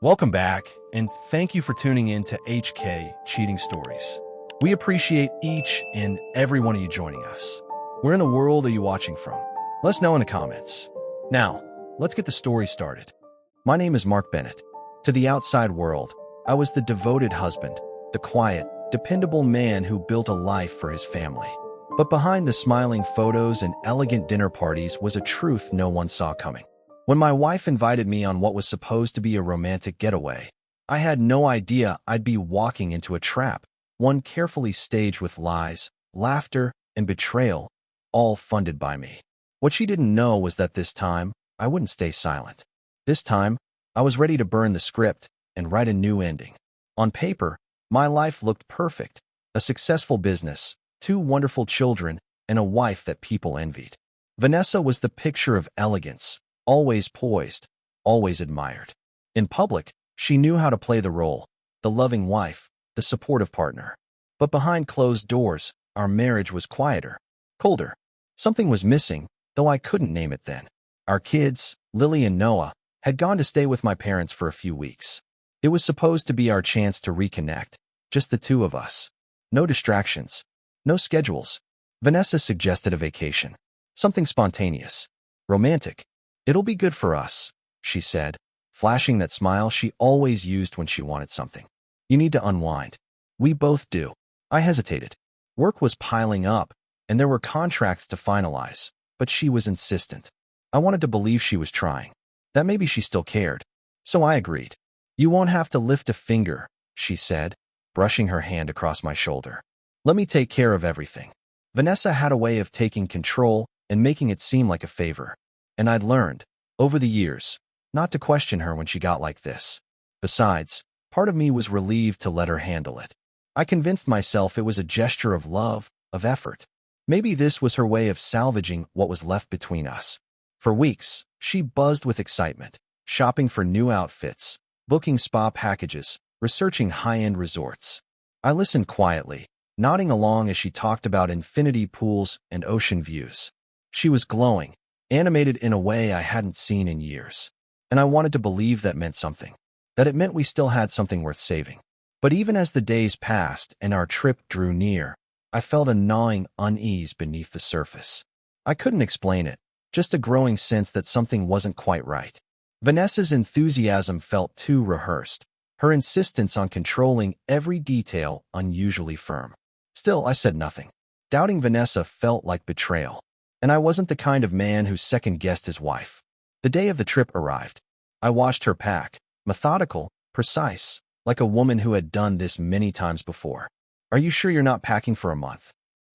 Welcome back, and thank you for tuning in to HK Cheating Stories. We appreciate each and every one of you joining us. Where in the world are you watching from? Let us know in the comments. Now, let's get the story started. My name is Mark Bennett. To the outside world, I was the devoted husband, the quiet, dependable man who built a life for his family. But behind the smiling photos and elegant dinner parties was a truth no one saw coming. When my wife invited me on what was supposed to be a romantic getaway, I had no idea I'd be walking into a trap, one carefully staged with lies, laughter, and betrayal, all funded by me. What she didn't know was that this time, I wouldn't stay silent. This time, I was ready to burn the script and write a new ending. On paper, my life looked perfect. A successful business, 2 wonderful children, and a wife that people envied. Vanessa was the picture of elegance, always poised, always admired. In public, she knew how to play the role, the loving wife, the supportive partner. But behind closed doors, our marriage was quieter, colder. Something was missing, though I couldn't name it then. Our kids, Lily and Noah, had gone to stay with my parents for a few weeks. It was supposed to be our chance to reconnect, just the 2 of us. No distractions, no schedules. Vanessa suggested a vacation, something spontaneous, romantic. "It'll be good for us," she said, flashing that smile she always used when she wanted something. "You need to unwind." "We both do." I hesitated. Work was piling up, and there were contracts to finalize, but she was insistent. I wanted to believe she was trying, that maybe she still cared. So I agreed. "You won't have to lift a finger," she said, brushing her hand across my shoulder. "Let me take care of everything." Vanessa had a way of taking control and making it seem like a favor. And I'd learned, over the years, not to question her when she got like this. Besides, part of me was relieved to let her handle it. I convinced myself it was a gesture of love, of effort. Maybe this was her way of salvaging what was left between us. For weeks, she buzzed with excitement, shopping for new outfits, booking spa packages, researching high-end resorts. I listened quietly, nodding along as she talked about infinity pools and ocean views. She was glowing, animated in a way I hadn't seen in years. And I wanted to believe that meant something, that it meant we still had something worth saving. But even as the days passed and our trip drew near, I felt a gnawing unease beneath the surface. I couldn't explain it, just a growing sense that something wasn't quite right. Vanessa's enthusiasm felt too rehearsed, her insistence on controlling every detail unusually firm. Still, I said nothing. Doubting Vanessa felt like betrayal. And I wasn't the kind of man who second-guessed his wife. The day of the trip arrived. I watched her pack, methodical, precise, like a woman who had done this many times before. "Are you sure you're not packing for a month?"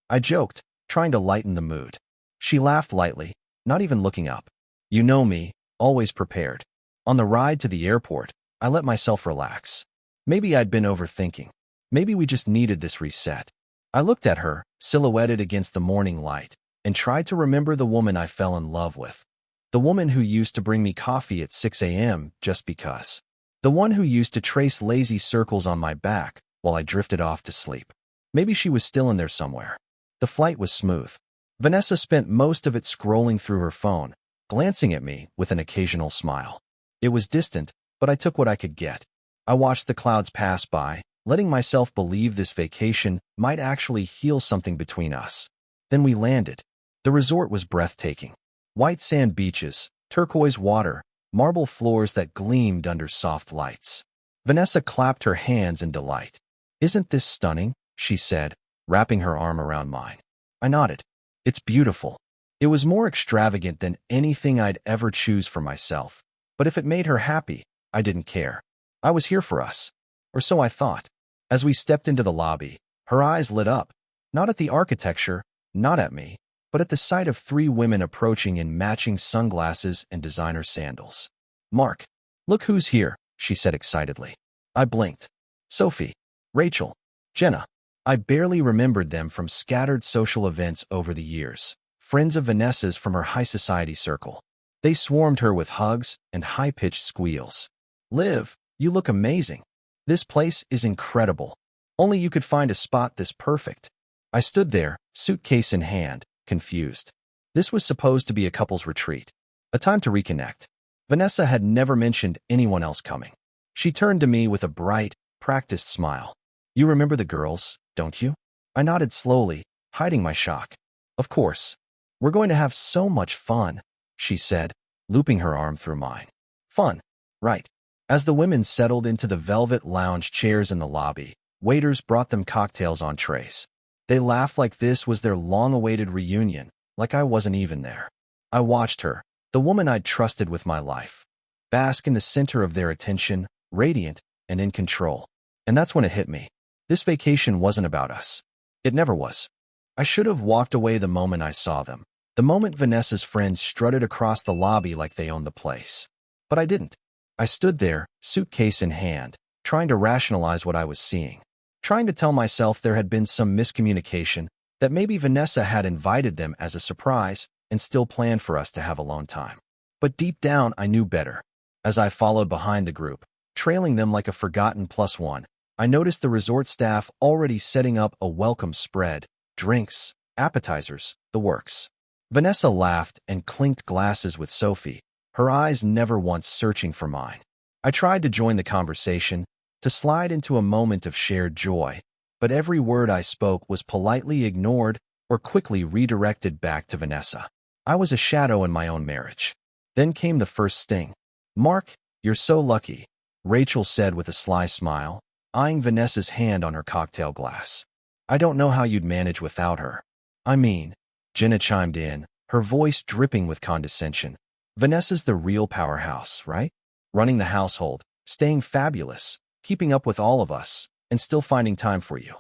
I joked, trying to lighten the mood. She laughed lightly, not even looking up. "You know me, always prepared." On the ride to the airport, I let myself relax. Maybe I'd been overthinking. Maybe we just needed this reset. I looked at her, silhouetted against the morning light, and tried to remember the woman I fell in love with. The woman who used to bring me coffee at 6 a.m. just because. The one who used to trace lazy circles on my back while I drifted off to sleep. Maybe she was still in there somewhere. The flight was smooth. Vanessa spent most of it scrolling through her phone, glancing at me with an occasional smile. It was distant, but I took what I could get. I watched the clouds pass by, letting myself believe this vacation might actually heal something between us. Then we landed. The resort was breathtaking. White sand beaches, turquoise water, marble floors that gleamed under soft lights. Vanessa clapped her hands in delight. "Isn't this stunning?" she said, wrapping her arm around mine. I nodded. "It's beautiful." It was more extravagant than anything I'd ever choose for myself. But if it made her happy, I didn't care. I was here for us. Or so I thought. As we stepped into the lobby, her eyes lit up. Not at the architecture, not at me, but at the sight of 3 women approaching in matching sunglasses and designer sandals. "Mark, look who's here," she said excitedly. I blinked. Sophie, Rachel, Jenna. I barely remembered them from scattered social events over the years, friends of Vanessa's from her high society circle. They swarmed her with hugs and high-pitched squeals. "Liv, you look amazing. This place is incredible. Only you could find a spot this perfect." I stood there, suitcase in hand, confused. This was supposed to be a couple's retreat, a time to reconnect. Vanessa had never mentioned anyone else coming. She turned to me with a bright, practiced smile. You remember the girls, don't you? I nodded slowly, hiding my shock. Of course. We're going to have so much fun, she said, looping her arm through mine. Fun, right. As the women settled into the velvet lounge chairs in the lobby, waiters brought them cocktails on trays. They laughed like this was their long-awaited reunion, like I wasn't even there. I watched her, the woman I'd trusted with my life, bask in the center of their attention, radiant and in control. And that's when it hit me. This vacation wasn't about us. It never was. I should have walked away the moment I saw them, the moment Vanessa's friends strutted across the lobby like they owned the place. But I didn't. I stood there, suitcase in hand, trying to rationalize what I was seeing, trying to tell myself there had been some miscommunication, that maybe Vanessa had invited them as a surprise and still planned for us to have alone time. But deep down, I knew better. As I followed behind the group, trailing them like a forgotten plus one, I noticed the resort staff already setting up a welcome spread, drinks, appetizers, the works. Vanessa laughed and clinked glasses with Sophie, her eyes never once searching for mine. I tried to join the conversation, to slide into a moment of shared joy, but every word I spoke was politely ignored or quickly redirected back to Vanessa. I was a shadow in my own marriage. Then came the first sting. Mark, you're so lucky, Rachel said with a sly smile, eyeing Vanessa's hand on her cocktail glass. I don't know how you'd manage without her. I mean, Jenna chimed in, her voice dripping with condescension. Vanessa's the real powerhouse, right? Running the household, staying fabulous, keeping up with all of us, and still finding time for you.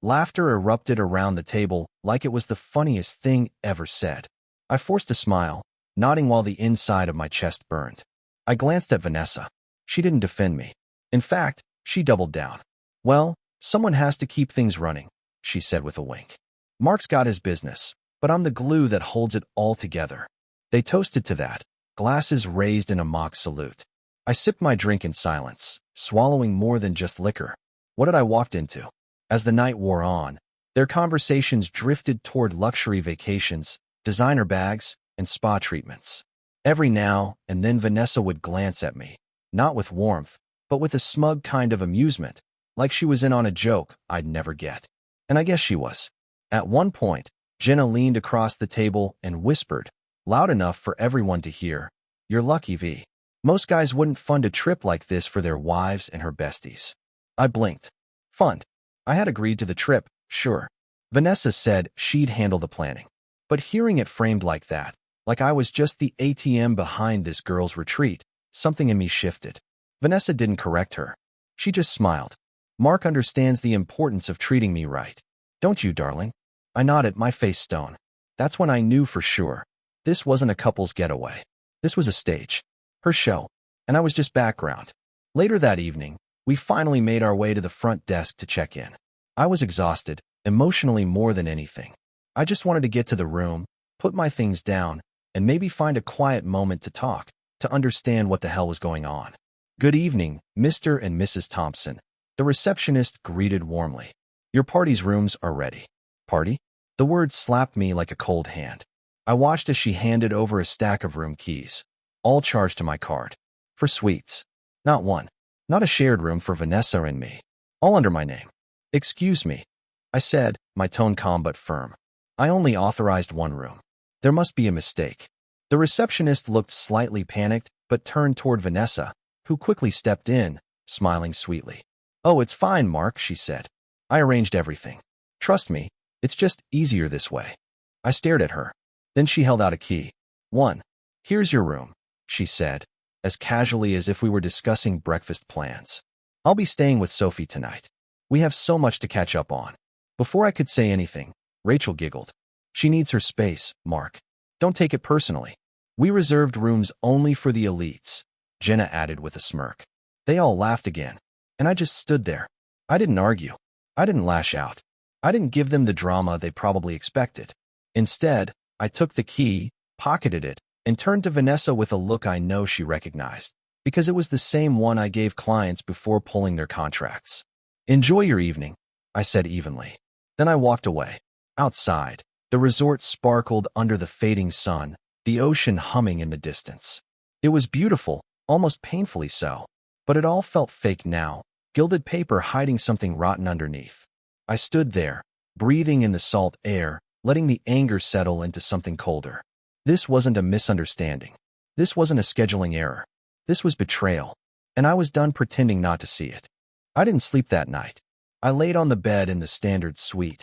Laughter erupted around the table like it was the funniest thing ever said. I forced a smile, nodding while the inside of my chest burned. I glanced at Vanessa. She didn't defend me. In fact, she doubled down. Well, someone has to keep things running, she said with a wink. Mark's got his business, but I'm the glue that holds it all together. They toasted to that, glasses raised in a mock salute. I sipped my drink in silence, swallowing more than just liquor. What had I walked into? As the night wore on, their conversations drifted toward luxury vacations, designer bags, and spa treatments. Every now and then Vanessa would glance at me, not with warmth, but with a smug kind of amusement, like she was in on a joke I'd never get. And I guess she was. At one point, Jenna leaned across the table and whispered, loud enough for everyone to hear, "You're lucky, V. Most guys wouldn't fund a trip like this for their wives and her besties." I blinked. Fund. I had agreed to the trip, sure. Vanessa said she'd handle the planning. But hearing it framed like that, like I was just the ATM behind this girl's retreat, something in me shifted. Vanessa didn't correct her. She just smiled. Mark understands the importance of treating me right. Don't you, darling? I nodded, my face stone. That's when I knew for sure. This wasn't a couple's getaway. This was a stage. Her show. And I was just background. Later that evening, we finally made our way to the front desk to check in. I was exhausted, emotionally more than anything. I just wanted to get to the room, put my things down, and maybe find a quiet moment to talk, to understand what the hell was going on. Good evening, Mr. and Mrs. Thompson. The receptionist greeted warmly. Your party's rooms are ready. Party? The word slapped me like a cold hand. I watched as she handed over a stack of room keys, all charged to my card. For suites. Not one. Not a shared room for Vanessa and me. All under my name. Excuse me, I said, my tone calm but firm. I only authorized one room. There must be a mistake. The receptionist looked slightly panicked but turned toward Vanessa, who quickly stepped in, smiling sweetly. Oh, it's fine, Mark, she said. I arranged everything. Trust me, it's just easier this way. I stared at her. Then she held out a key. One. Here's your room, she said, as casually as if we were discussing breakfast plans. I'll be staying with Sophie tonight. We have so much to catch up on. Before I could say anything, Rachel giggled. She needs her space, Mark. Don't take it personally. We reserved rooms only for the elites, Jenna added with a smirk. They all laughed again, and I just stood there. I didn't argue. I didn't lash out. I didn't give them the drama they probably expected. Instead, I took the key, pocketed it, and turned to Vanessa with a look I know she recognized, because it was the same one I gave clients before pulling their contracts. Enjoy your evening, I said evenly. Then I walked away. Outside, the resort sparkled under the fading sun, the ocean humming in the distance. It was beautiful, almost painfully so. But it all felt fake now, gilded paper hiding something rotten underneath. I stood there, breathing in the salt air, letting the anger settle into something colder. This wasn't a misunderstanding. This wasn't a scheduling error. This was betrayal, and I was done pretending not to see it. I didn't sleep that night. I laid on the bed in the standard suite.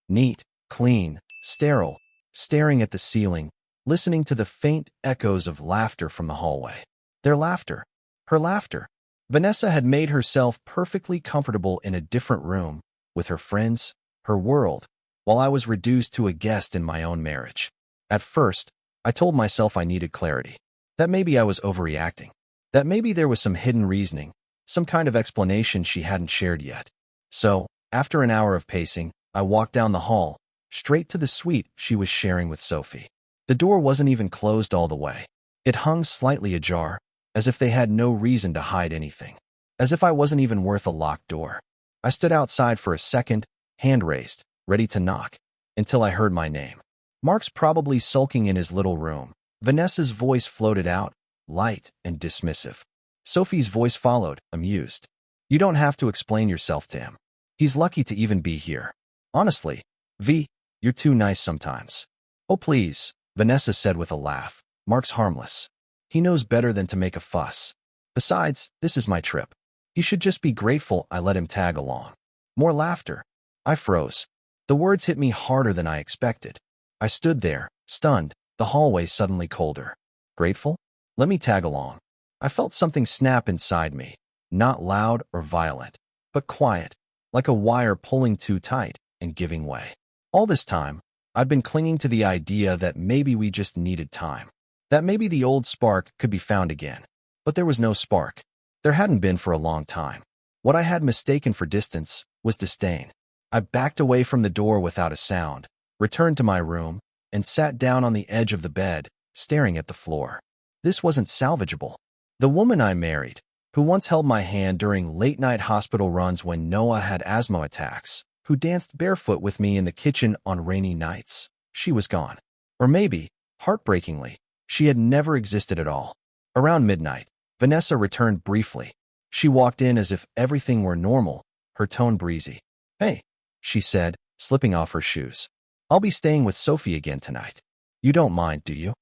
Neat, clean, sterile, staring at the ceiling, listening to the faint echoes of laughter from the hallway. Their laughter. Her laughter. Vanessa had made herself perfectly comfortable in a different room, with her friends, her world, while I was reduced to a guest in my own marriage. At first, I told myself I needed clarity. That maybe I was overreacting. That maybe there was some hidden reasoning, some kind of explanation she hadn't shared yet. So, after an hour of pacing, I walked down the hall, straight to the suite she was sharing with Sophie. The door wasn't even closed all the way. It hung slightly ajar, as if they had no reason to hide anything. As if I wasn't even worth a locked door. I stood outside for a second, hand raised, ready to knock, until I heard my name. Mark's probably sulking in his little room. Vanessa's voice floated out, light and dismissive. Sophie's voice followed, amused. You don't have to explain yourself to him. He's lucky to even be here. Honestly, V, you're too nice sometimes. Oh please, Vanessa said with a laugh. Mark's harmless. He knows better than to make a fuss. Besides, this is my trip. He should just be grateful I let him tag along. More laughter. I froze. The words hit me harder than I expected. I stood there, stunned, the hallway suddenly colder. Grateful? Let me tag along. I felt something snap inside me, not loud or violent, but quiet, like a wire pulling too tight and giving way. All this time, I've been clinging to the idea that maybe we just needed time. That maybe the old spark could be found again. But there was no spark. There hadn't been for a long time. What I had mistaken for distance was disdain. I backed away from the door without a sound, returned to my room, and sat down on the edge of the bed, staring at the floor. This wasn't salvageable. The woman I married, who once held my hand during late-night hospital runs when Noah had asthma attacks, who danced barefoot with me in the kitchen on rainy nights, she was gone. Or maybe, heartbreakingly, she had never existed at all. Around midnight, Vanessa returned briefly. She walked in as if everything were normal, her tone breezy. Hey, she said, slipping off her shoes. I'll be staying with Sophie again tonight. You don't mind, do you?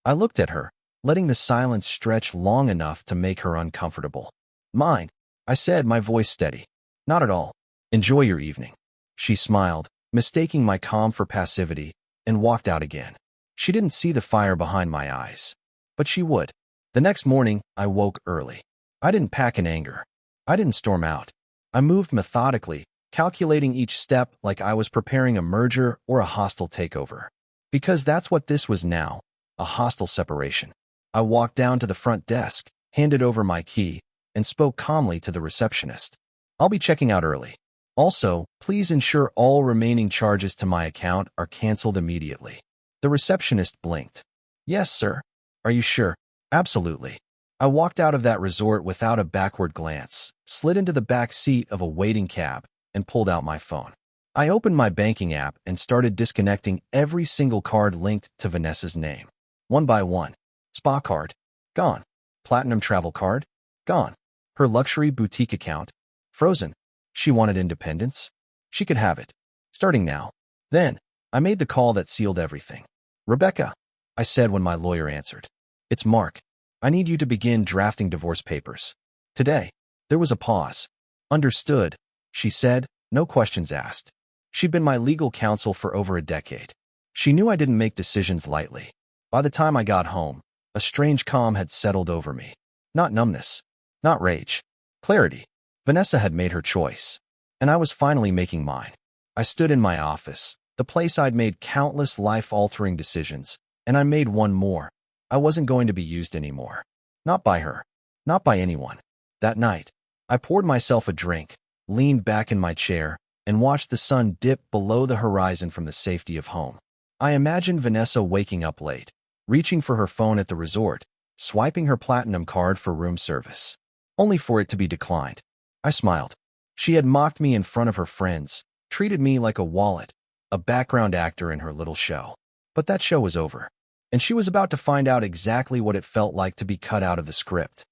I looked at her, letting the silence stretch long enough to make her uncomfortable. Mind, I said, my voice steady. Not at all. Enjoy your evening. She smiled, mistaking my calm for passivity, and walked out again. She didn't see the fire behind my eyes. But she would. The next morning, I woke early. I didn't pack in anger. I didn't storm out. I moved methodically, calculating each step like I was preparing a merger or a hostile takeover. Because that's what this was now, a hostile separation. I walked down to the front desk, handed over my key, and spoke calmly to the receptionist. I'll be checking out early. Also, please ensure all remaining charges to my account are canceled immediately. The receptionist blinked. Yes, sir. Are you sure? Absolutely. I walked out of that resort without a backward glance, slid into the back seat of a waiting cab, and pulled out my phone. I opened my banking app and started disconnecting every single card linked to Vanessa's name. One by one. Spa card. Gone. Platinum travel card. Gone. Her luxury boutique account. Frozen. She wanted independence. She could have it. Starting now. Then, I made the call that sealed everything. Rebecca, I said when my lawyer answered. It's Mark. I need you to begin drafting divorce papers. Today. There was a pause. Understood, she said, no questions asked. She'd been my legal counsel for over a decade. She knew I didn't make decisions lightly. By the time I got home, a strange calm had settled over me. Not numbness. Not rage. Clarity. Vanessa had made her choice. And I was finally making mine. I stood in my office, the place I'd made countless life-altering decisions, and I made one more. I wasn't going to be used anymore. Not by her. Not by anyone. That night, I poured myself a drink, leaned back in my chair, and watched the sun dip below the horizon from the safety of home. I imagined Vanessa waking up late, reaching for her phone at the resort, swiping her platinum card for room service, only for it to be declined. I smiled. She had mocked me in front of her friends, treated me like a wallet, a background actor in her little show. But that show was over, and she was about to find out exactly what it felt like to be cut out of the script.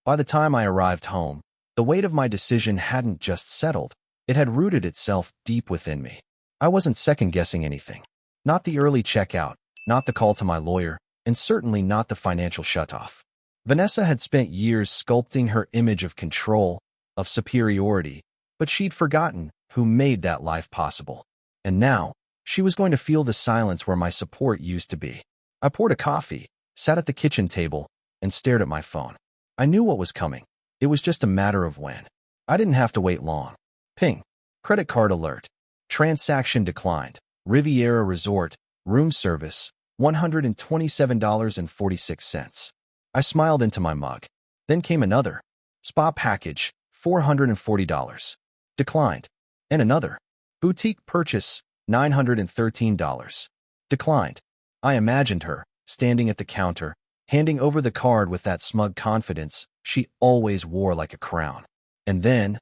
By the time I arrived home, the weight of my decision hadn't just settled, it had rooted itself deep within me. I wasn't second-guessing anything. Not the early checkout, not the call to my lawyer, and certainly not the financial shutoff. Vanessa had spent years sculpting her image of control, of superiority, but she'd forgotten who made that life possible. And now, she was going to feel the silence where my support used to be. I poured a coffee, sat at the kitchen table, and stared at my phone. I knew what was coming. It was just a matter of when. I didn't have to wait long. Ping. Credit card alert. Transaction declined. Riviera Resort. Room service. $127.46. I smiled into my mug. Then came another. Spa package. $440. Declined. And another. Boutique purchase. $913. Declined. I imagined her, standing at the counter, handing over the card with that smug confidence she always wore like a crown. And then,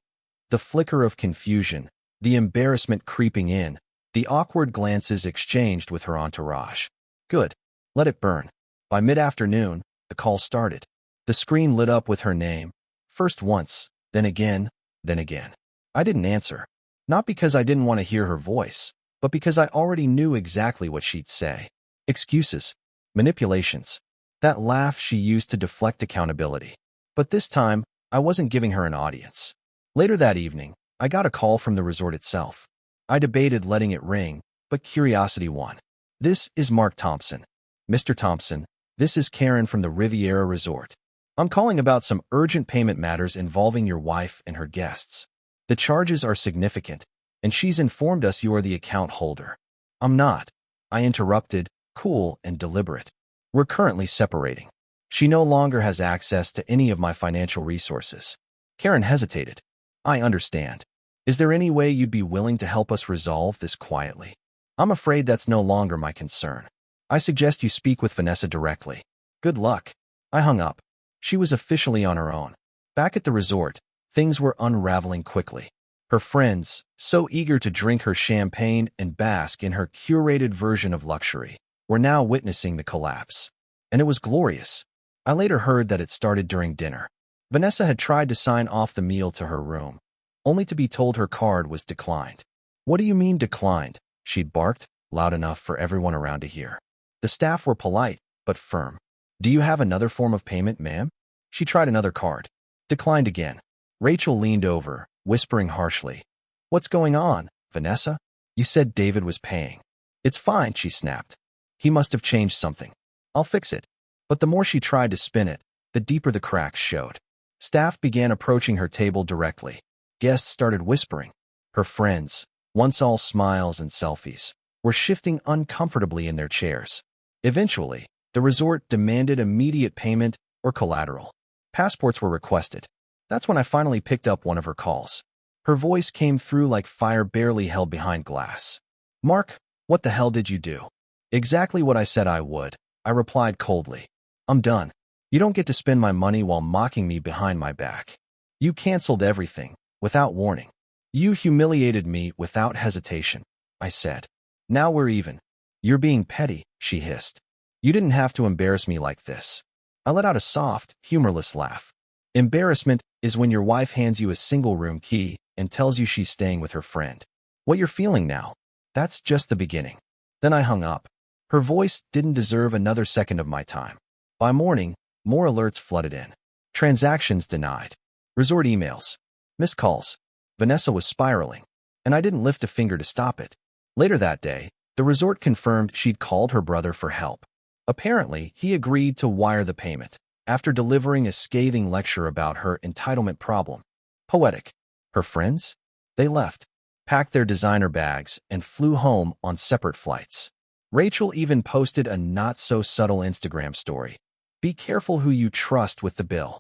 the flicker of confusion, the embarrassment creeping in, the awkward glances exchanged with her entourage. Good. Let it burn. By mid-afternoon, the call started. The screen lit up with her name, first once, then again, then again. I didn't answer. Not because I didn't want to hear her voice, but because I already knew exactly what she'd say. Excuses. Manipulations. That laugh she used to deflect accountability. But this time, I wasn't giving her an audience. Later that evening, I got a call from the resort itself. I debated letting it ring, but curiosity won. This is Mark Thompson. Mr. Thompson, this is Karen from the Riviera Resort. I'm calling about some urgent payment matters involving your wife and her guests. The charges are significant, and she's informed us you are the account holder. I'm not. I interrupted, cool and deliberate. We're currently separating. She no longer has access to any of my financial resources. Karen hesitated. I understand. Is there any way you'd be willing to help us resolve this quietly? I'm afraid that's no longer my concern. I suggest you speak with Vanessa directly. Good luck. I hung up. She was officially on her own. Back at the resort, things were unraveling quickly. Her friends, so eager to drink her champagne and bask in her curated version of luxury, were now witnessing the collapse. And it was glorious. I later heard that it started during dinner. Vanessa had tried to sign off the meal to her room, only to be told her card was declined. What do you mean declined? She'd barked, loud enough for everyone around to hear. The staff were polite, but firm. Do you have another form of payment, ma'am? She tried another card. Declined again. Rachel leaned over, whispering harshly. What's going on, Vanessa? You said David was paying. It's fine, she snapped. He must have changed something. I'll fix it. But the more she tried to spin it, the deeper the cracks showed. Staff began approaching her table directly. Guests started whispering. Her friends, once all smiles and selfies, were shifting uncomfortably in their chairs. Eventually, the resort demanded immediate payment or collateral. Passports were requested. That's when I finally picked up one of her calls. Her voice came through like fire barely held behind glass. Mark, what the hell did you do? Exactly what I said I would, I replied coldly. I'm done. You don't get to spend my money while mocking me behind my back. You canceled everything, without warning. You humiliated me without hesitation, I said. Now we're even. You're being petty, she hissed. You didn't have to embarrass me like this. I let out a soft, humorless laugh. Embarrassment is when your wife hands you a single-room key and tells you she's staying with her friend. What you're feeling now, that's just the beginning. Then I hung up. Her voice didn't deserve another second of my time. By morning, more alerts flooded in. Transactions denied. Resort emails. Missed calls. Vanessa was spiraling, and I didn't lift a finger to stop it. Later that day, the resort confirmed she'd called her brother for help. Apparently, he agreed to wire the payment, after delivering a scathing lecture about her entitlement problem. Poetic. Her friends? They left, packed their designer bags, and flew home on separate flights. Rachel even posted a not-so-subtle Instagram story. Be careful who you trust with the bill.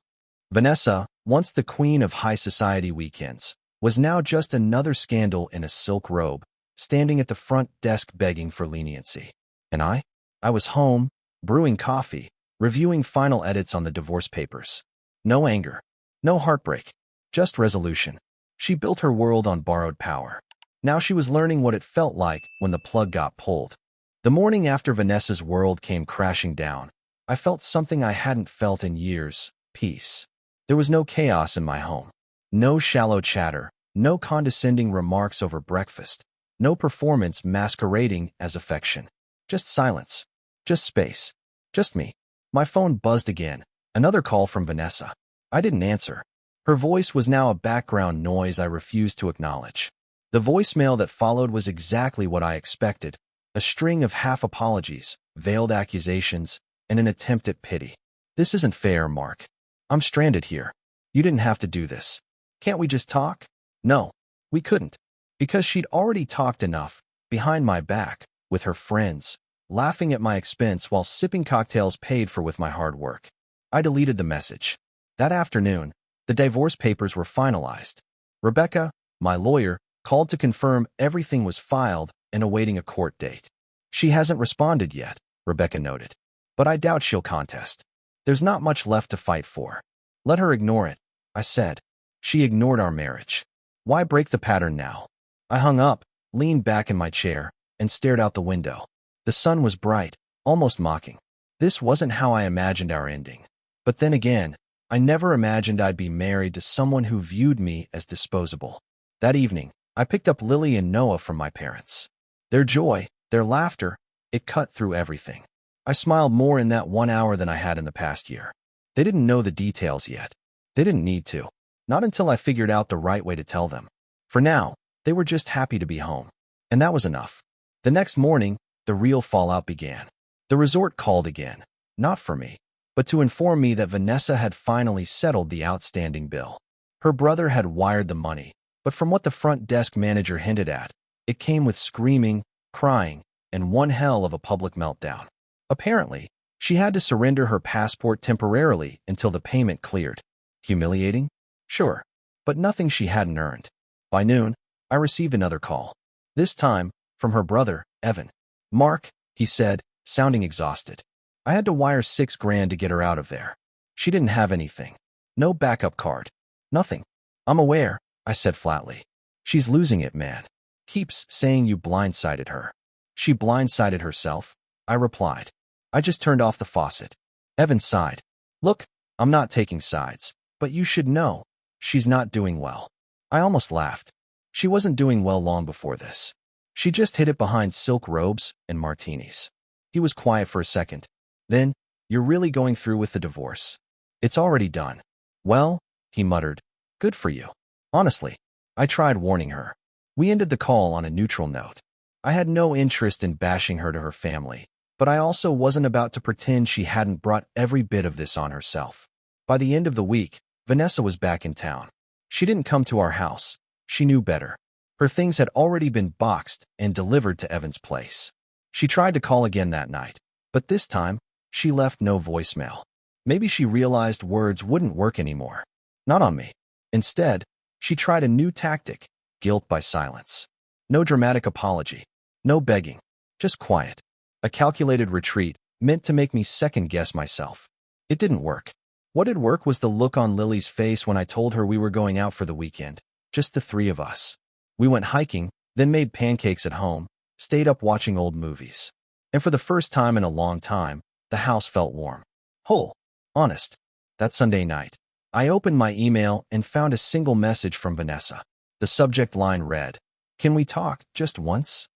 Vanessa, once the queen of high society weekends, was now just another scandal in a silk robe, standing at the front desk begging for leniency. And I was home, brewing coffee, reviewing final edits on the divorce papers. No anger, no heartbreak, just resolution. She built her world on borrowed power. Now she was learning what it felt like when the plug got pulled. The morning after Vanessa's world came crashing down, I felt something I hadn't felt in years, peace. There was no chaos in my home. No shallow chatter, no condescending remarks over breakfast, no performance masquerading as affection. Just silence. Just space. Just me. My phone buzzed again. Another call from Vanessa. I didn't answer. Her voice was now a background noise I refused to acknowledge. The voicemail that followed was exactly what I expected. A string of half apologies, veiled accusations, and an attempt at pity. This isn't fair, Mark. I'm stranded here. You didn't have to do this. Can't we just talk? No, we couldn't. Because she'd already talked enough, behind my back, with her friends, laughing at my expense while sipping cocktails paid for with my hard work. I deleted the message. That afternoon, the divorce papers were finalized. Rebecca, my lawyer, called to confirm everything was filed and awaiting a court date. She hasn't responded yet, Rebecca noted. But I doubt she'll contest. There's not much left to fight for. Let her ignore it, I said. She ignored our marriage. Why break the pattern now? I hung up, leaned back in my chair, and stared out the window. The sun was bright, almost mocking. This wasn't how I imagined our ending. But then again, I never imagined I'd be married to someone who viewed me as disposable. That evening, I picked up Lily and Noah from my parents. Their joy, their laughter, it cut through everything. I smiled more in that 1 hour than I had in the past year. They didn't know the details yet. They didn't need to. Not until I figured out the right way to tell them. For now, they were just happy to be home. And that was enough. The next morning, the real fallout began. The resort called again, not for me, but to inform me that Vanessa had finally settled the outstanding bill. Her brother had wired the money, but from what the front desk manager hinted at, it came with screaming, crying, and one hell of a public meltdown. Apparently, she had to surrender her passport temporarily until the payment cleared. Humiliating? Sure, but nothing she hadn't earned. By noon, I received another call. This time, from her brother, Evan. Mark, he said, sounding exhausted. I had to wire $6,000 to get her out of there. She didn't have anything. No backup card. Nothing. I'm aware, I said flatly. She's losing it, man. Keeps saying you blindsided her. She blindsided herself, I replied. I just turned off the faucet. Evan sighed. Look, I'm not taking sides, but you should know, she's not doing well. I almost laughed. She wasn't doing well long before this. She just hid it behind silk robes and martinis. He was quiet for a second. Then, you're really going through with the divorce. It's already done. Well, he muttered, good for you. Honestly, I tried warning her. We ended the call on a neutral note. I had no interest in bashing her to her family, but I also wasn't about to pretend she hadn't brought every bit of this on herself. By the end of the week, Vanessa was back in town. She didn't come to our house. She knew better. Her things had already been boxed and delivered to Evan's place. She tried to call again that night, but this time, she left no voicemail. Maybe she realized words wouldn't work anymore. Not on me. Instead, she tried a new tactic, guilt by silence. No dramatic apology. No begging. Just quiet. A calculated retreat meant to make me second-guess myself. It didn't work. What did work was the look on Lily's face when I told her we were going out for the weekend, just the three of us. We went hiking, then made pancakes at home, stayed up watching old movies. And for the first time in a long time, the house felt warm. Whole. Honest. That Sunday night, I opened my email and found a single message from Vanessa. The subject line read, "Can we talk just once?"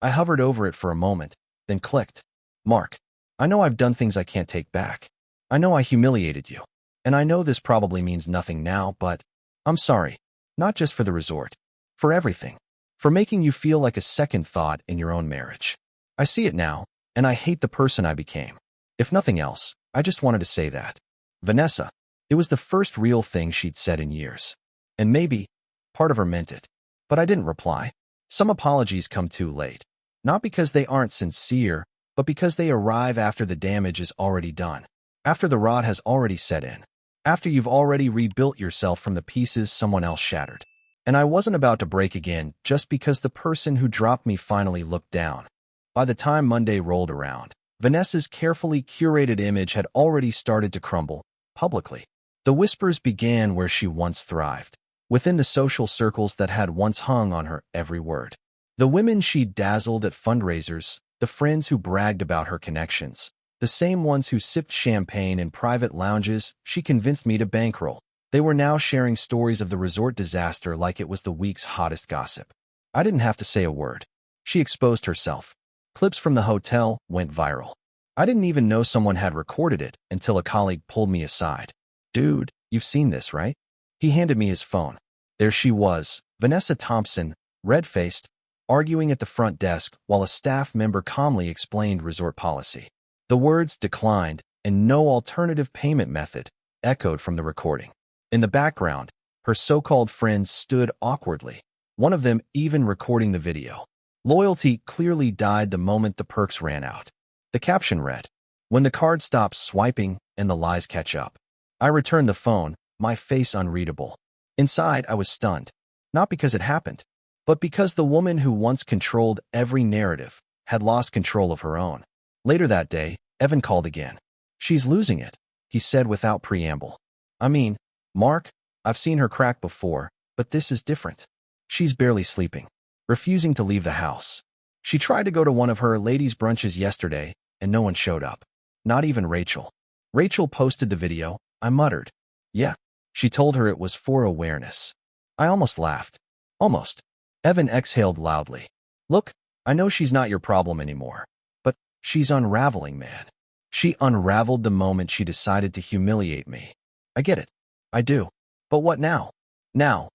I hovered over it for a moment, then clicked. Mark, I know I've done things I can't take back. I know I humiliated you. And I know this probably means nothing now, but I'm sorry. Not just for the resort. For everything. For making you feel like a second thought in your own marriage. I see it now, and I hate the person I became. If nothing else, I just wanted to say that. Vanessa. It was the first real thing she'd said in years. And maybe, part of her meant it. But I didn't reply. Some apologies come too late. Not because they aren't sincere, but because they arrive after the damage is already done. After the rot has already set in. After you've already rebuilt yourself from the pieces someone else shattered. And I wasn't about to break again just because the person who dropped me finally looked down. By the time Monday rolled around, Vanessa's carefully curated image had already started to crumble, publicly. The whispers began where she once thrived, within the social circles that had once hung on her every word. The women she'd dazzled at fundraisers, the friends who bragged about her connections, the same ones who sipped champagne in private lounges she convinced me to bankroll. They were now sharing stories of the resort disaster like it was the week's hottest gossip. I didn't have to say a word. She exposed herself. Clips from the hotel went viral. I didn't even know someone had recorded it until a colleague pulled me aside. "Dude, you've seen this, right?" He handed me his phone. There she was, Vanessa Thompson, red-faced, arguing at the front desk while a staff member calmly explained resort policy. The words "declined" and "no alternative payment method" echoed from the recording. In the background, her so-called friends stood awkwardly, one of them even recording the video. Loyalty clearly died the moment the perks ran out. The caption read, "When the card stops swiping and the lies catch up." I returned the phone, my face unreadable. Inside, I was stunned. Not because it happened, but because the woman who once controlled every narrative had lost control of her own. Later that day, Evan called again. "She's losing it," he said without preamble. "I mean, Mark, I've seen her crack before, but this is different. She's barely sleeping, refusing to leave the house. She tried to go to one of her ladies' brunches yesterday, and no one showed up. Not even Rachel." Rachel posted the video. I muttered, "Yeah." She told her it was for awareness. I almost laughed. Almost. Evan exhaled loudly. "Look, I know she's not your problem anymore, but she's unraveling, man. She unraveled the moment she decided to humiliate me. I get it. I do. But what now?" "Now,"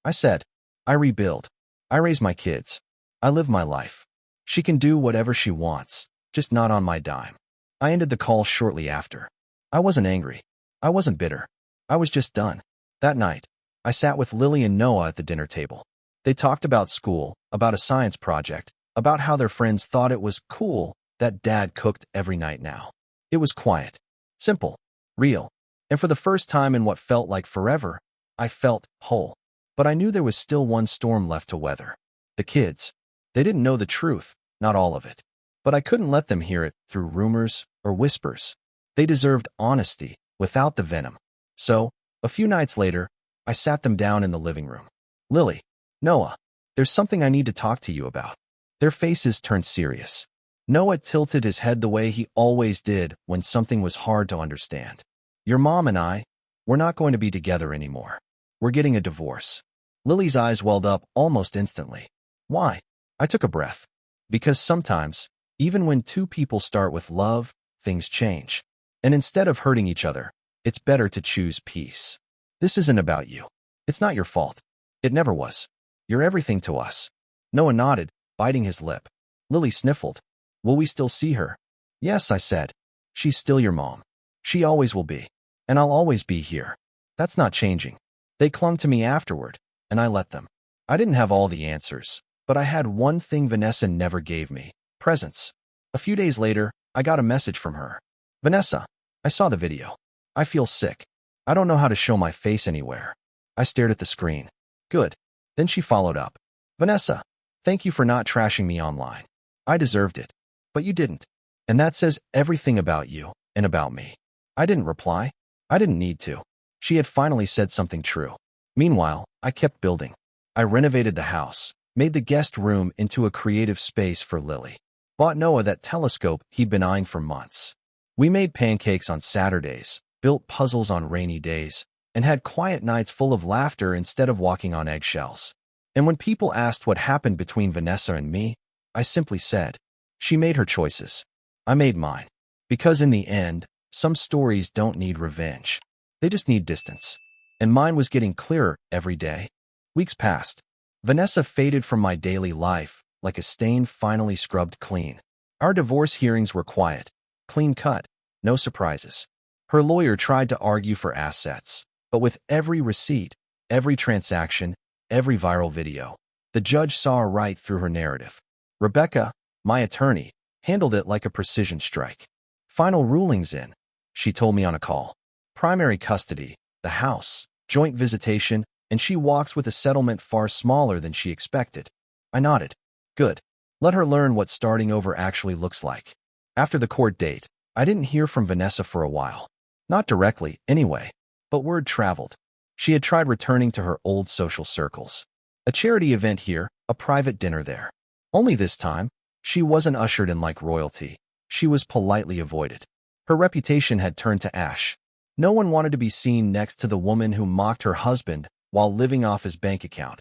I said, "I rebuild. I raise my kids. I live my life. She can do whatever she wants, just not on my dime." I ended the call shortly after. I wasn't angry. I wasn't bitter. I was just done. That night, I sat with Lily and Noah at the dinner table. They talked about school, about a science project, about how their friends thought it was cool that Dad cooked every night now. It was quiet, simple, real, and for the first time in what felt like forever, I felt whole. But I knew there was still one storm left to weather. The kids. They didn't know the truth, not all of it. But I couldn't let them hear it through rumors or whispers. They deserved honesty without the venom. So, a few nights later, I sat them down in the living room. "Lily, Noah, there's something I need to talk to you about." Their faces turned serious. Noah tilted his head the way he always did when something was hard to understand. "Your mom and I, we're not going to be together anymore. We're getting a divorce." Lily's eyes welled up almost instantly. "Why?" I took a breath. Because sometimes, even when two people start with love, things change. And instead of hurting each other, it's better to choose peace. "This isn't about you. It's not your fault. It never was. You're everything to us." Noah nodded, biting his lip. Lily sniffled. "Will we still see her?" "Yes," I said. "She's still your mom. She always will be. And I'll always be here. That's not changing." They clung to me afterward, and I let them. I didn't have all the answers, but I had one thing Vanessa never gave me: presence. A few days later, I got a message from her. "Vanessa, I saw the video. I feel sick. I don't know how to show my face anywhere." I stared at the screen. "Good." Then she followed up. "Vanessa, thank you for not trashing me online. I deserved it. But you didn't. And that says everything about you and about me." I didn't reply. I didn't need to. She had finally said something true. Meanwhile, I kept building. I renovated the house, made the guest room into a creative space for Lily, bought Noah that telescope he'd been eyeing for months. We made pancakes on Saturdays, built puzzles on rainy days, and had quiet nights full of laughter instead of walking on eggshells. And when people asked what happened between Vanessa and me, I simply said, "She made her choices. I made mine." Because in the end, some stories don't need revenge. They just need distance. And mine was getting clearer every day. Weeks passed. Vanessa faded from my daily life like a stain finally scrubbed clean. Our divorce hearings were quiet, clean cut, no surprises. Her lawyer tried to argue for assets, but with every receipt, every transaction, every viral video, the judge saw right through her narrative. Rebecca, my attorney, handled it like a precision strike. "Final rulings in," she told me on a call. "Primary custody, the house, joint visitation, and she walks with a settlement far smaller than she expected." I nodded. "Good. Let her learn what starting over actually looks like." After the court date, I didn't hear from Vanessa for a while. Not directly, anyway, but word traveled. She had tried returning to her old social circles. A charity event here, a private dinner there. Only this time, she wasn't ushered in like royalty. She was politely avoided. Her reputation had turned to ash. No one wanted to be seen next to the woman who mocked her husband while living off his bank account,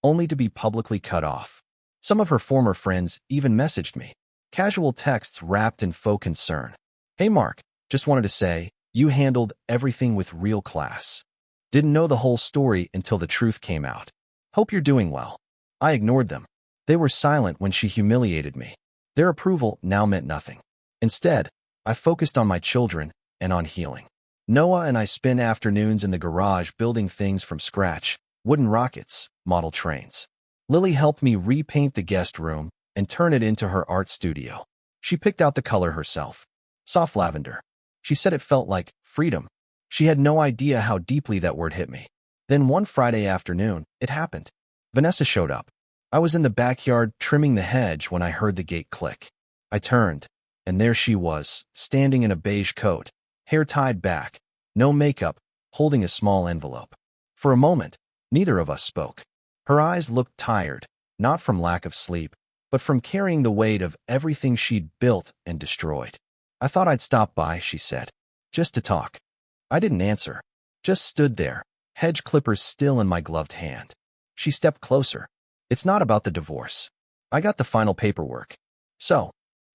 only to be publicly cut off. Some of her former friends even messaged me. Casual texts wrapped in faux concern. "Hey Mark, just wanted to say, you handled everything with real class. Didn't know the whole story until the truth came out. Hope you're doing well." I ignored them. They were silent when she humiliated me. Their approval now meant nothing. Instead, I focused on my children and on healing. Noah and I spent afternoons in the garage building things from scratch, wooden rockets, model trains. Lily helped me repaint the guest room and turn it into her art studio. She picked out the color herself. Soft lavender. She said it felt like freedom. She had no idea how deeply that word hit me. Then one Friday afternoon, it happened. Vanessa showed up. I was in the backyard trimming the hedge when I heard the gate click. I turned, and there she was, standing in a beige coat, hair tied back, no makeup, holding a small envelope. For a moment, neither of us spoke. Her eyes looked tired, not from lack of sleep, but from carrying the weight of everything she'd built and destroyed. "I thought I'd stop by," she said, "just to talk." I didn't answer, just stood there, hedge clippers still in my gloved hand. She stepped closer. "It's not about the divorce. I got the final paperwork." "So?"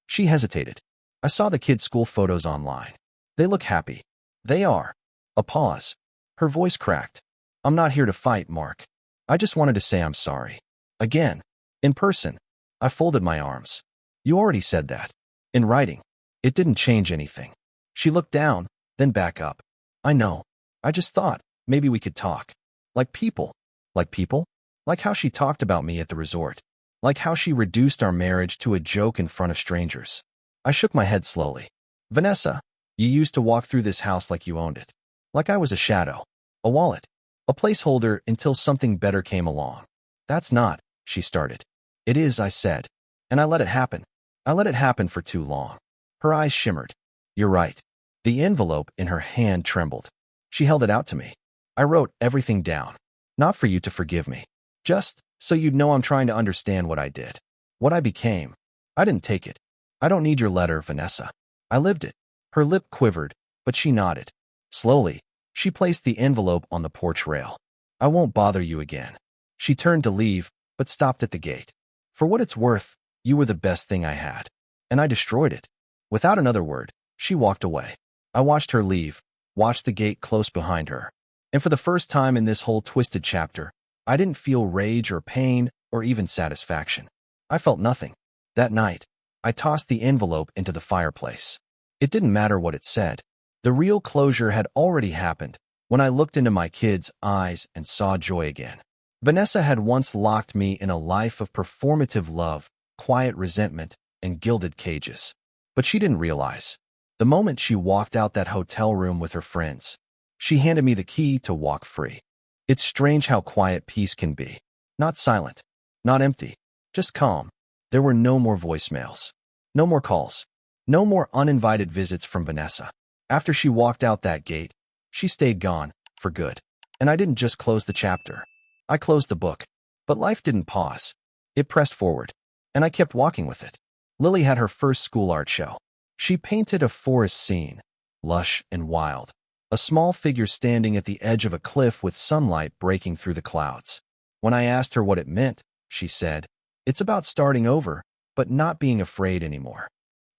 She hesitated. "I saw the kids' school photos online. They look happy." "They are." A pause. Her voice cracked. "I'm not here to fight, Mark. I just wanted to say I'm sorry." Again. In person. I folded my arms. "You already said that. In writing. It didn't change anything." She looked down, then back up. "I know. I just thought, maybe we could talk. Like people." "Like people?" "Like how she talked about me at the resort. Like how she reduced our marriage to a joke in front of strangers." I shook my head slowly. "Vanessa, you used to walk through this house like you owned it. Like I was a shadow. A wallet. A placeholder until something better came along." "That's not," she started. "It is," I said. "And I let it happen. I let it happen for too long." Her eyes shimmered. "You're right." The envelope in her hand trembled. She held it out to me. "I wrote everything down. Not for you to forgive me. Just so you'd know I'm trying to understand what I did. What I became. I didn't take it. I don't need your letter, Vanessa. I lived it." Her lip quivered, but she nodded. Slowly, she placed the envelope on the porch rail. "I won't bother you again." She turned to leave, but stopped at the gate. "For what it's worth, you were the best thing I had. And I destroyed it." Without another word, she walked away. I watched her leave, watched the gate close behind her. And for the first time in this whole twisted chapter, I didn't feel rage or pain or even satisfaction. I felt nothing. That night, I tossed the envelope into the fireplace. It didn't matter what it said. The real closure had already happened when I looked into my kids' eyes and saw joy again. Vanessa had once locked me in a life of performative love, quiet resentment, and gilded cages. But she didn't realize. The moment she walked out that hotel room with her friends, she handed me the key to walk free. It's strange how quiet peace can be. Not silent, not empty, just calm. There were no more voicemails, no more calls, no more uninvited visits from Vanessa. After she walked out that gate, she stayed gone, for good. And I didn't just close the chapter. I closed the book. But life didn't pause. It pressed forward. And I kept walking with it. Lily had her first school art show. She painted a forest scene, lush and wild. A small figure standing at the edge of a cliff with sunlight breaking through the clouds. When I asked her what it meant, she said, "It's about starting over, but not being afraid anymore."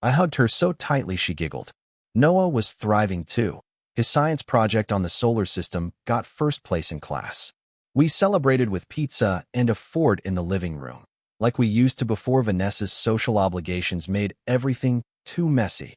I hugged her so tightly she giggled. Noah was thriving too. His science project on the solar system got first place in class. We celebrated with pizza and a fort in the living room, like we used to before Vanessa's social obligations made everything too messy.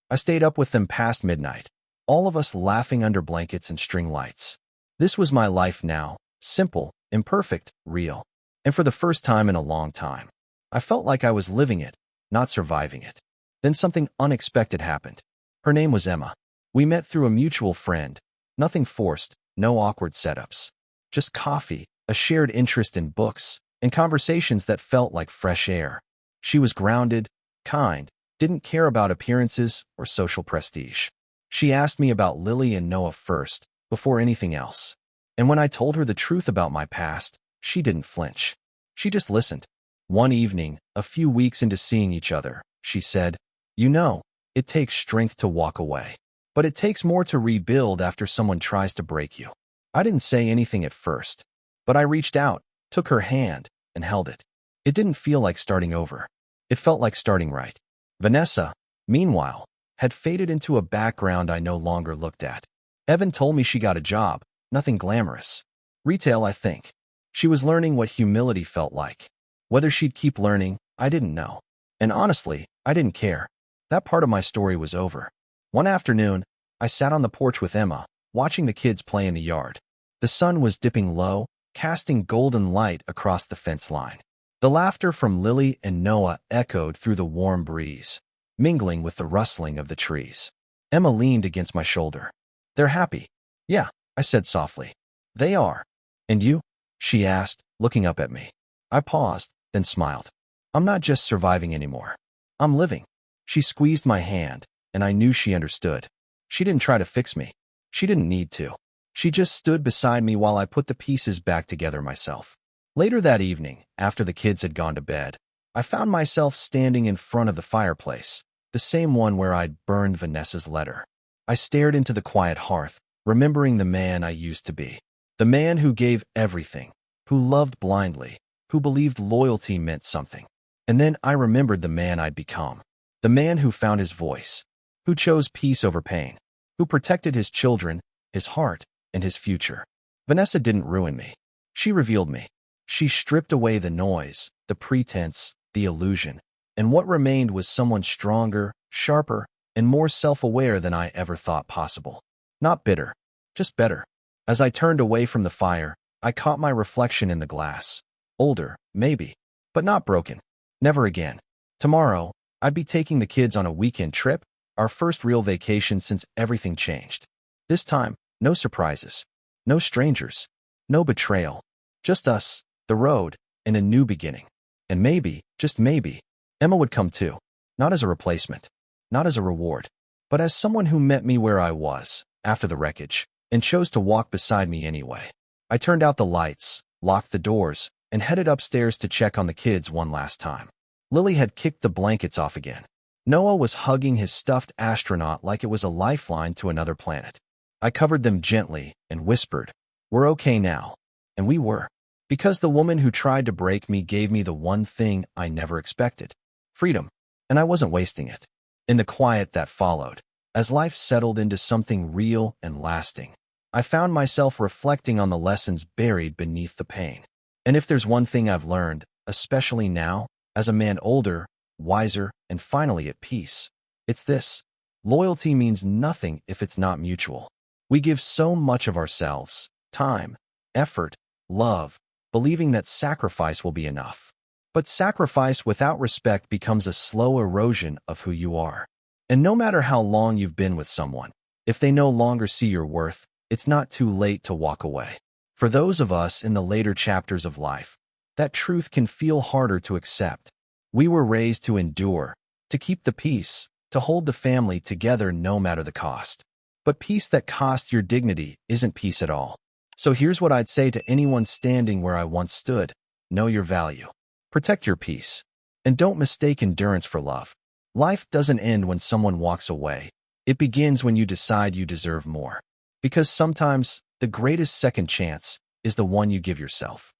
I stayed up with them past midnight, all of us laughing under blankets and string lights. This was my life now, simple, imperfect, real. And for the first time in a long time, I felt like I was living it, not surviving it. Then something unexpected happened. Her name was Emma. We met through a mutual friend. Nothing forced, no awkward setups. Just coffee, a shared interest in books, and conversations that felt like fresh air. She was grounded, kind, didn't care about appearances or social prestige. She asked me about Lily and Noah first, before anything else. And when I told her the truth about my past, she didn't flinch. She just listened. One evening, a few weeks into seeing each other, she said, "You know, it takes strength to walk away. But it takes more to rebuild after someone tries to break you. I didn't say anything at first, but I reached out, took her hand, and held it. It didn't feel like starting over. It felt like starting right. Vanessa, meanwhile, had faded into a background I no longer looked at. Evan told me she got a job, nothing glamorous. Retail, I think. She was learning what humility felt like. Whether she'd keep learning, I didn't know. And honestly, I didn't care. That part of my story was over. One afternoon, I sat on the porch with Emma, watching the kids play in the yard. The sun was dipping low, casting golden light across the fence line. The laughter from Lily and Noah echoed through the warm breeze, mingling with the rustling of the trees. Emma leaned against my shoulder. "They're happy." "Yeah," I said softly. "They are." "And you?" she asked, looking up at me. I paused, then smiled. "I'm not just surviving anymore. I'm living." She squeezed my hand, and I knew she understood. She didn't try to fix me. She didn't need to. She just stood beside me while I put the pieces back together myself. Later that evening, after the kids had gone to bed, I found myself standing in front of the fireplace, the same one where I'd burned Vanessa's letter. I stared into the quiet hearth, remembering the man I used to be. The man who gave everything, who loved blindly, who believed loyalty meant something. And then I remembered the man I'd become. The man who found his voice, who chose peace over pain, who protected his children, his heart, and his future. Vanessa didn't ruin me. She revealed me. She stripped away the noise, the pretense, the illusion, and what remained was someone stronger, sharper, and more self-aware than I ever thought possible. Not bitter, just better. As I turned away from the fire, I caught my reflection in the glass. Older, maybe, but not broken. Never again. Tomorrow, I'd be taking the kids on a weekend trip, our first real vacation since everything changed. This time, no surprises, no strangers, no betrayal, just us, the road, and a new beginning. And maybe, just maybe, Emma would come too. Not as a replacement, not as a reward, but as someone who met me where I was, after the wreckage, and chose to walk beside me anyway. I turned out the lights, locked the doors, and headed upstairs to check on the kids one last time. Lily had kicked the blankets off again. Noah was hugging his stuffed astronaut like it was a lifeline to another planet. I covered them gently and whispered, "We're okay now." And we were. Because the woman who tried to break me gave me the one thing I never expected. Freedom. And I wasn't wasting it. In the quiet that followed, as life settled into something real and lasting, I found myself reflecting on the lessons buried beneath the pain. And if there's one thing I've learned, especially now, as a man older, wiser, and finally at peace, it's this: loyalty means nothing if it's not mutual. We give so much of ourselves, time, effort, love, believing that sacrifice will be enough. But sacrifice without respect becomes a slow erosion of who you are. And no matter how long you've been with someone, if they no longer see your worth, it's not too late to walk away. For those of us in the later chapters of life, that truth can feel harder to accept. We were raised to endure, to keep the peace, to hold the family together no matter the cost. But peace that costs your dignity isn't peace at all. So here's what I'd say to anyone standing where I once stood: know your value. Protect your peace. And don't mistake endurance for love. Life doesn't end when someone walks away. It begins when you decide you deserve more. Because sometimes, the greatest second chance is the one you give yourself.